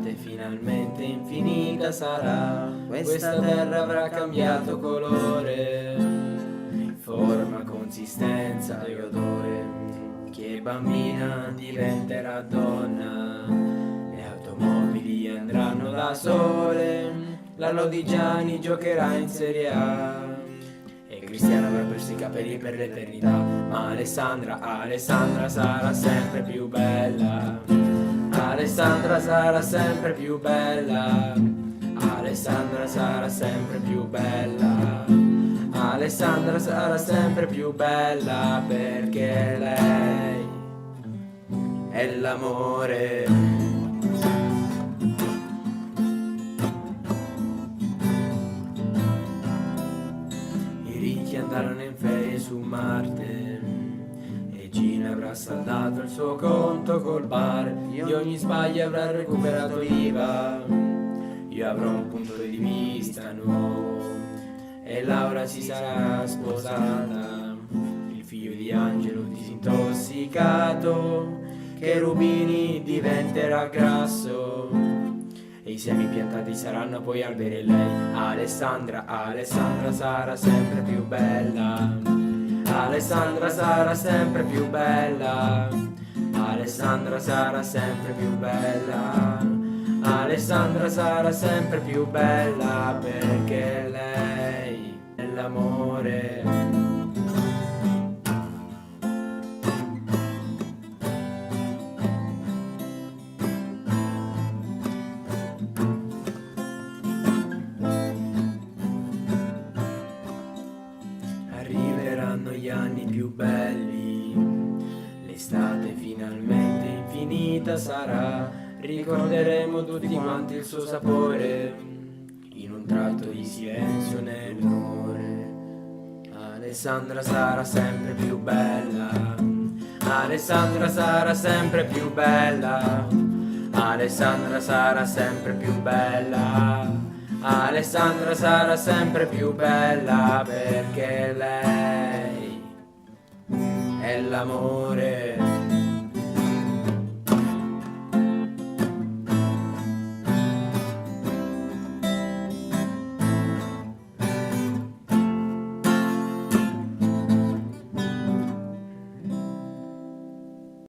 L'estate finalmente infinita sarà, questa terra avrà cambiato colore, forma, consistenza e odore. Chi è bambina diventerà donna, le automobili andranno da sole, la Lodigiani giocherà in Serie A e Cristiano avrà perso i capelli per l'eternità. Ma Alessandra sarà sempre più bella, Alessandra sarà sempre più bella, Alessandra sarà sempre più bella, Alessandra sarà sempre più bella, perché lei è l'amore. I ricchi andarono in ferie su Marte e Gina avrà saldato il suo conto col bar, di ogni sbaglio avrà recuperato l'IVA, io avrò un punto di vista nuovo e Laura si sarà sposata, il figlio di Angelo disintossicato, Cherubini diventerà grasso e i semi piantati saranno poi alberi. E lei, Alessandra sarà sempre più bella, Alessandra sarà sempre più bella, Alessandra sarà sempre più bella, Alessandra sarà sempre più bella, perché lei è l'amore. Arriveranno gli anni più belli, l'estate finalmente infinita sarà, ricorderemo tutti quanti il suo sapore, in un tratto di silenzio nel rumore. Alessandra sarà sempre più bella, Alessandra sarà sempre più bella, Alessandra sarà sempre più bella, Alessandra sarà sempre più bella, perché lei è l'amore.